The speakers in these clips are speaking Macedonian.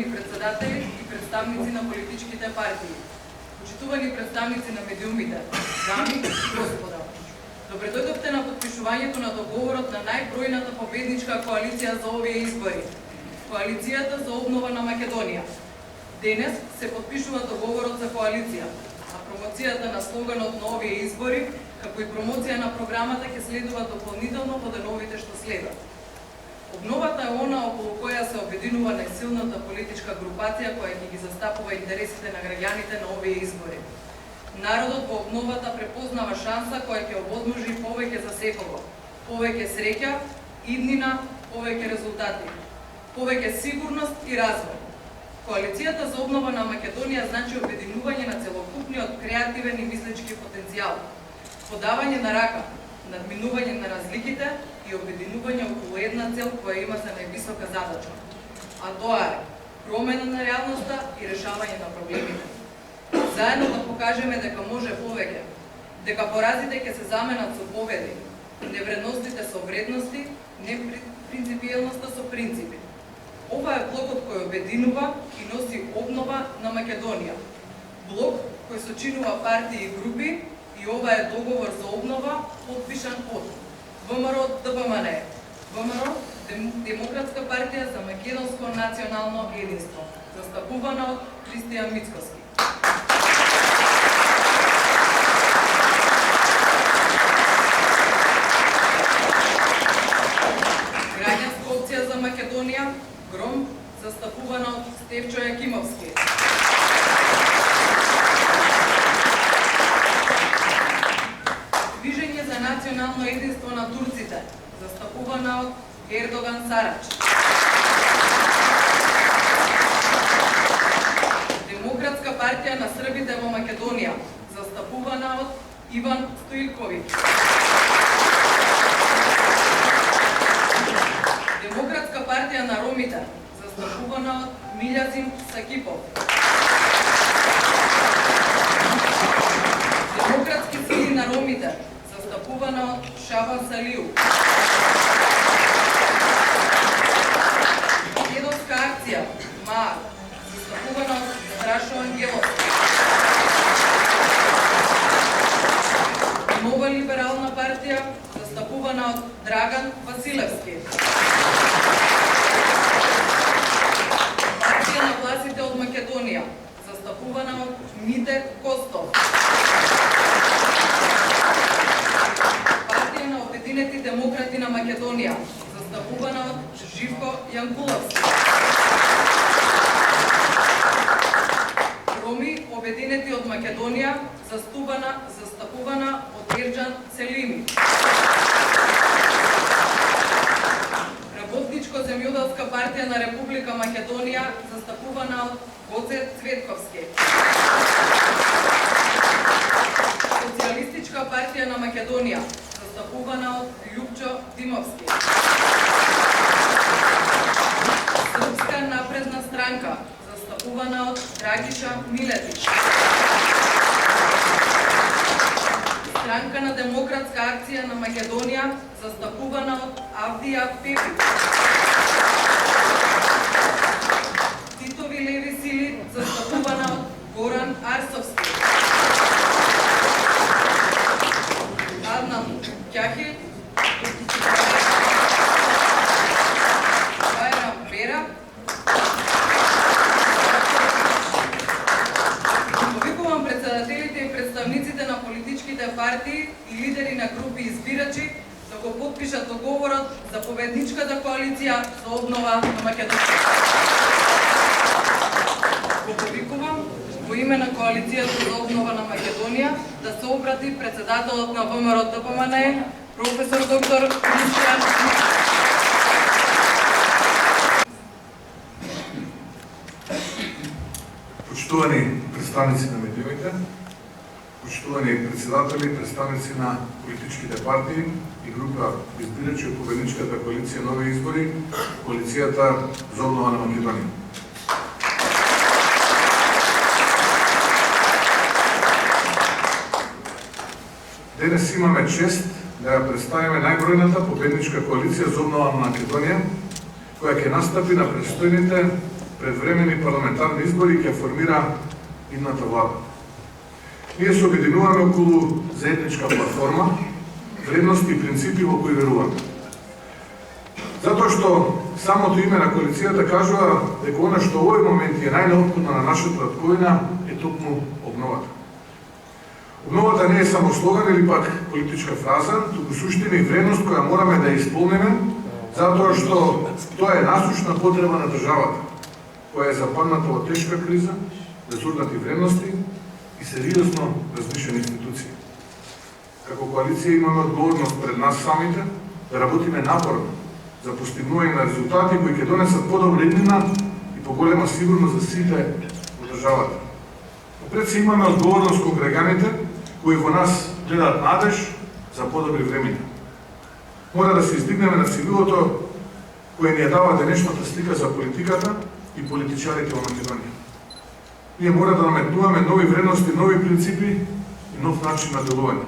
почитувани председатели и представници на политичките партии, почитувани представници на медиумите, дами и господа. Добре дојдовте на подпишувањето на договорот на најбројната победничка коалиција за овие избори, Коалицијата за обнова на Македонија. Денес се подпишува договорот за коалиција, а промоцијата на слоганот на овие избори, како и промоција на програмата ќе следува дополнително по деновите што следат. Обновата е она околу која се обединува најсилната политичка групација која ќе ги застапува интересите на граѓаните на овие избори. Народот во обновата препознава шанса која ќе овозможи повеќе за секого, повеќе среќа, иднина, повеќе резултати, повеќе сигурност и развој. Коалицијата за обнова на Македонија значи обединување на целокупниот креативен и мислечки потенцијал, подавање на рака, надминување на разликите и обединување околу една цел која има за највисока задача, а тоа е промена на реалноста и решавање на проблемите. Заедно да покажеме дека може повеќе, дека поразите ќе се заменат со победи, невредностите со вредности, непринципиелноста со принципи. Ова е блокот кој обединува и носи обнова на Македонија. Блок кој сочинува партии и групи и ова е договор за обнова подпишан од ВМРО ДПМН, ВМРО Демократска партија за македонско национално единство, застапувана од Христијан Мицкоски. Граѓанска опција за Македонија, ГРОМ, застапувана од Стефчо Јакимовски. Движење за национално единство на турците, застапувана од Ердоган Сарач. Демократска партија на србите во Македонија, застапувана од Иван Стоилковиќ. Демократска партија на ромите, застапувана од Милјазим Сакипов. Демократски сили на ромите, застапувана од Шабан Салиу. Македонска акција МАА, застапувана од Страшо Ангеловски. Нова либерална партија, застапувана од Драган Василевски. Партија на власите од Македонија, застапувана од Мите Костов. Партија на Обединети демократи на Македонија, застапувана од Живко Јанкуловски. Роми Обединети од Македонија, застапувана од Ерџан Селими. Работничко-земјоделска партија на Република Македонија, застапувана од Гоце Цветковски. Социјалистичка партија на Македонија, застапувана од Љупчо Димовски. Српска напредна странка, застапувана од Драгиша Милетич. Странка на Демократска акција на Македонија, застапувана од Авдија Пепич. Титови леви сили, застапувана од Горан Арсовски. Аднан Кјахил, Байрам Бера. Повикувам председателите и представниците на политичките партии и лидери на групи избирачи да го подпишат договорот за победничката коалиција за обнова на Македонија. Го повикувам во име на Коалицијата за обнова на Македонија да се обрати председателот на ВМРО ДПМН, професор доктор Христијан Мицкоски. Почитувани представници на медиумите, почитувани председатели, представници на политичките партии и група избирачи од победничката коалиција нови избори, Коалицијата за обнова на Македонија. Денес имаме чест да ја представиме најбројната победничка коалиција за обнова на Македонија, која ќе настапи на престојните предвремени парламентарни избори ќе формира идната влада. Ние се обединуваме околу заедничка платформа, вредности и принципи во кои веруваме. Затоа што самото име на коалицијата кажува дека она што овој момент е најнеопходно на нашата татковина е токму обновата. Обновата не е само слоган или пак политичка фраза, туку суштина и вредност која мораме да исполниме, затоа што тоа е насушна потреба на државата, која е западната во тешка криза, разурнати вредности и сериозно размишлени институции. Како коалиција имаме одговорност пред нас самите да работиме напорно за постигнување на резултати кои ќе донесат подобра иднина и поголема сигурност за сите во државата. Попред се имаме одговорност кон граѓаните кои во нас гледаат надеж за подобри времиња. Мора да се издигнеме на цивилото кој ни ја дава денешната слика за политиката и политичарите во Македонија. Ние мора да наметнуваме нови вредности, нови принципи и нов начин на делување.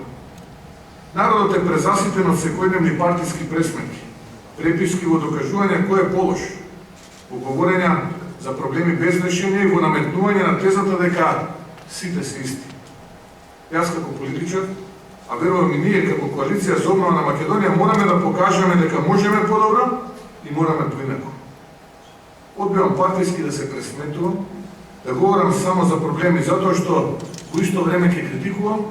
Народот е презаситен од секојдневни партиски пресметки, преписки во докажување кој е полош, во говорења за проблеми без решение и во наметнување на тезата дека сите се исти. Јас како политичар, а верувам и ние како коалиција за обнова на Македонија мораме да покажеме дека можеме подобро и мораме поинаку. Одбивам партиски да се пресметувам, да говорам само за проблеми затоа што во исто време ќе критикувам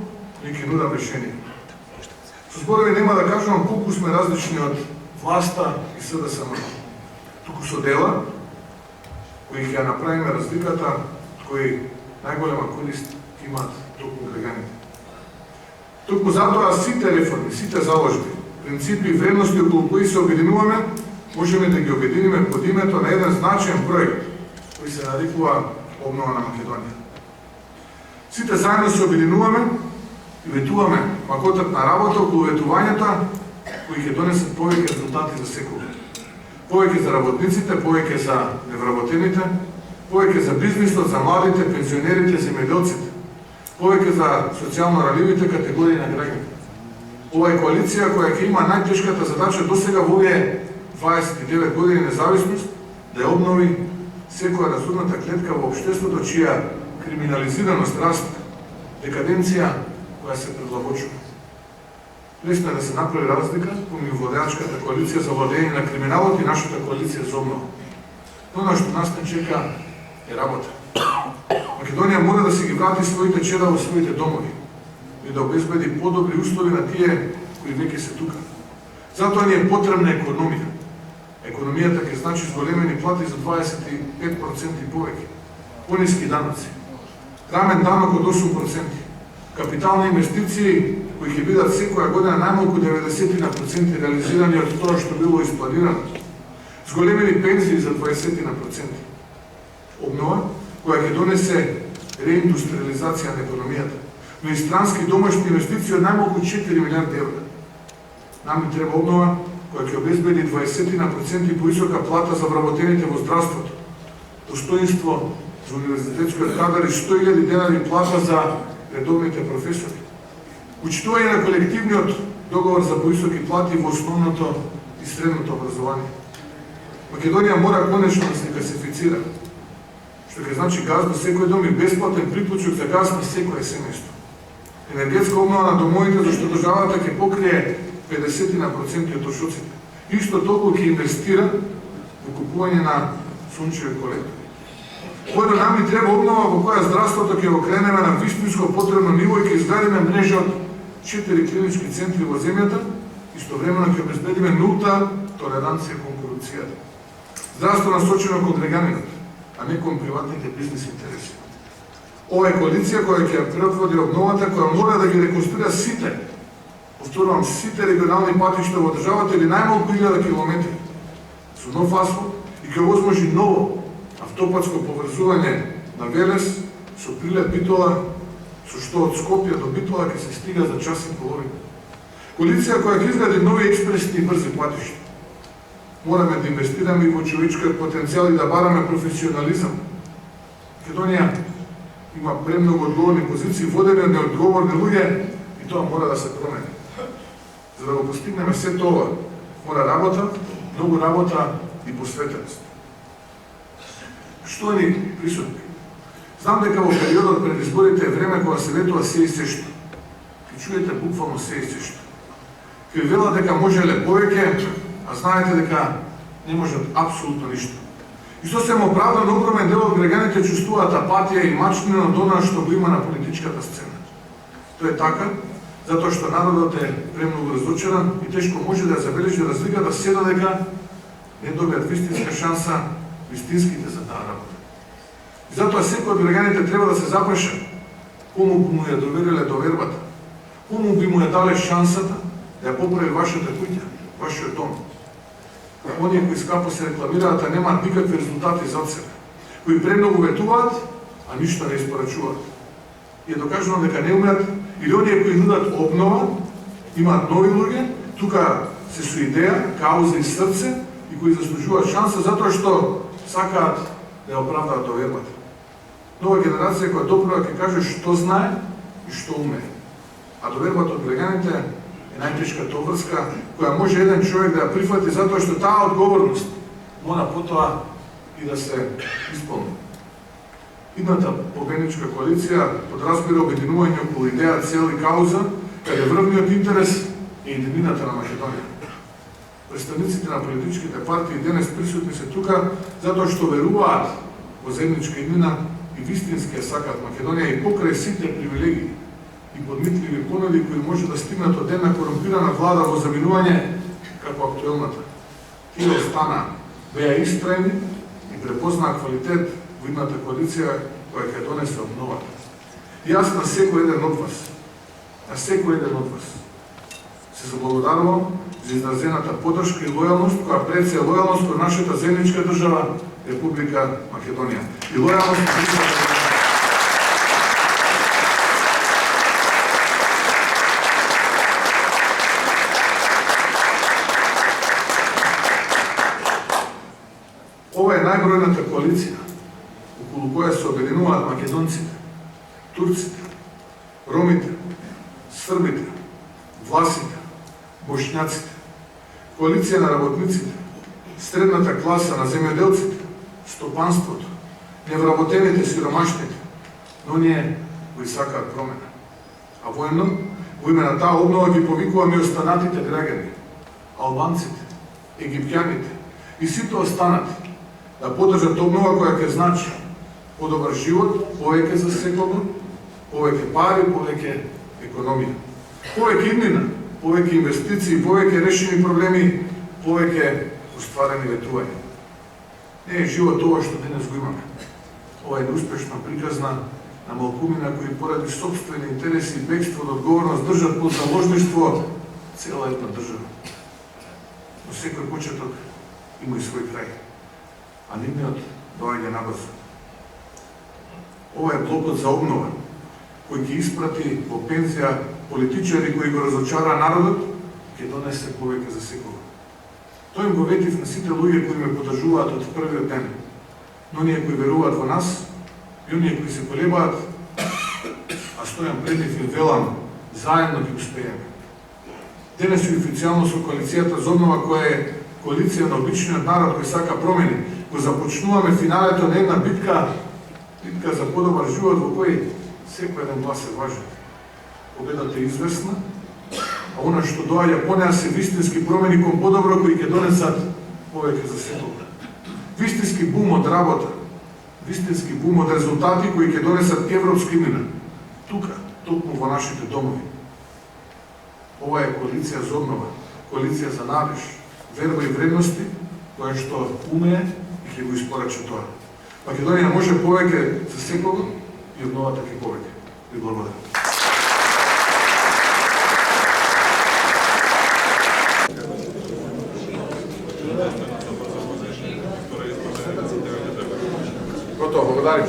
и ќе нудам решение. Со зборови нема да кажувам колку сме различни од власта и СДСМ, туку со дела кои ќе направиме разликата, кои најголема корист имаат токму граѓаните. Токму затоа сите реформи, сите заложби, принципи и вредности околу кои се обединуваме, можеме да ги обединиме под името на еден значаен проект кој се нарекува Обнова на Македонија. Сите заедно се обединуваме и ветуваме макотот на работа околу ветувањата кои ќе донесат повеќе резултати за секој. Повеќе за работниците, повеќе за невработените, повеќе за бизнисот, за младите, пензионерите, земјоделците, повеќе за социјално раливите категории на граѓаните. Ова е коалиција која ќе има најтешката задача досега во овие 29 години независност да ја обнови секоја разумната клетка во општеството чија криминализираност расте, декаденција која се предлабочува. Лесно е да се направи разлика помеѓу владеачката коалиција за владење на криминалот и нашата коалиција за обнова. Но она што нас не чека е работа. Македонија мора да се ги врати своите чеда во своите домови и да обезбеди подобри услови на тие кои веќе се тука. Затоа ни е потребна економија. Економијата ќе значи зголемени плати за 25% повеќе, пониски данъци, рамен данок од 8%, капитални инвестиции кои ќе бидат секоја година најмалку 90% реализирани од тоа што било испланирано, зголемени пензии за 20%, обнова која ќе донесе реиндустриализација на економијата, но и странски домашни инвестиции од најмалку 4 милиарди евра. Нам ни треба обнова која ќе обезбеди 20% поисока плата за вработените во здравството, достоинство за универзитетскиот кадар и 100.000 денари плата за редовните професори. Учитување на колективниот договор за поисоки плати во основното и средното образование. Македонија мора конечно да се гасифицира, што ќе значи газ до секој дом и бесплатен приклучок за газ на секое семејство. Енергетска обнова на домовите, зашто државата ќе покрие 50% од трошоците. Исто толку ќе инвестира во купување на сончеви колектори. Кој нам ни треба обнова во која здравството ќе го кренеме на вистинско потребно ниво и ќе изградиме мрежа од 4 клинички центри во земјата, истовремено ќе обезбедиме нулта толеранција кон корупцијата. Здравство насочено кон граѓанинот, а не кон приватните бизнес интереси. Ова е коалиција која ќе предводи обновата, која мора да ги реконструира сите, повторувам, сите регионални патишта во државата или најмалку 1000 километри, со нов асфалт и ќе овозможи ново автопатско поврзување на Велес со Прилеп Битола, со што од Скопје до Битола ќе се стига за час и половина. Коалиција која ќе изгради нови експресни и брзи патишта. Мораме да инвестираме и во човечкиот потенцијал и да бараме професионализам. Македонија има премногу одговорни позиции, водени од неодговорни луѓе и тоа мора да се промени. За да го постигнеме се тоа, мора работа, многу работа и посветеност. Штовани присутни, знам дека во периодот пред изборите е време кога се ветува се и се што. Ке чуете буквално се и се што. Ке ви велат дека можеле повеќе, а знаете дека не можат апсолутно ништо. И сосем оправдано огромен дел од граѓаните чувствуваат апатија и мачнина од она што го има на политичката сцена. Тоа е така, затоа што народот е премногу разочаран и тешко може да забележи разликата се дека не добиат вистинска шанса вистинските за таа работа. И затоа секој од граѓаните треба да се запраша кому му ја довериле довербата, кому би му ја дале шансата да ја поправи вашата куќа, вашиот дом. Оние кои скапо се рекламираат, а немаат никакви резултати за себе, кои премногу ветуваат, а ништо не испорачуваат. И е докажано дека не умеат, или оние кои нудат обнова, имаат нови луѓе, тука се со идеја, кауза и срце, и кои заслужуваат шанса затоа што сакаат да ја оправдаат довербата. Нова генерација која допрва ќе каже што знае и што умее. А довербата од граѓаните е најтешката обврска која може еден човек да ја прифати затоа што таа одговорност мора потоа и да се исполни. Идната победничка коалиција подразбира обединување околу идеја, цел и кауза, каде врвниот интерес е единината на Македонија. Представниците на политичките партии денес присутни се тука затоа што веруваат во заедничка иднина и вистински ја сакаат Македонија и покрај сите привилегии и подмитливи понуди кои може да стигнат од една корумпирана влада во заминување како актуелната. Тие остана, беа истрајни и препознаа квалитет во идната коалиција која ќе донесе обнова. И јас на секој еден од вас, се заблагодарувам за изразената поддршка и лојалност, која пред се лојалност кон нашата заедничка држава Република Македонија. И лојалност кон државата. Ова е најбројната коалиција околу која се обединуваат македонците, турците, ромите, србите, власите, бошњаците, коалиција на работниците, средната класа на земјоделците, стопанството, невработените, сиромашните, но ние кои сакаат промена. А воедно, во име на таа обнова ги повикуваме и останатите граѓани, албанците, египтјаните и сите останати да поддржат обнова која ќе значи подобар живот, повеќе за секого, повеќе пари, повеќе економија, повеќе иднина, повеќе инвестиции, повеќе решени проблеми, повеќе остварени ветувања. Не е живот ова што денес го имаме. Ова е неуспешна приказна на малкумина кои поради собствени интереси и бегство од одговорност држат под заложништво цела една држава. Но секој почеток има и свој крај, а нивниот доаѓа набрзо. Ова е блокот за обнова, кој ќе испрати во пензија политичари кои го разочара народот, ќе донесе повеќе за секого. Тој им го ветив на сите луѓе кои ме поддржуваат од првиот ден, но оние кои веруваат во нас и оние кои се колебаат, а стојам пред нив и велам, заедно ќе успееме. Денес и официјално со коалицијата за обнова која е коалиција на обичниот народ кој сака промени, го започнуваме финалето на една битка за подобар живот во кој секој еден глас е важен. Победата е известна, а она што доаѓа по неа се вистински промени кон подобро кои ќе донесат повеќе за секого. Вистински бум од работа, вистински бум од резултати кои ќе донесат европска имена. Тука, токму во нашите домови. Ова е коалиција за обнова, коалиција за надеж, верба и вредности, која што умее и ќе го испорача тоа. Македонија може повеќе за секого и обновата ќе повеќе. Ви благодарам. Готово, благодарим.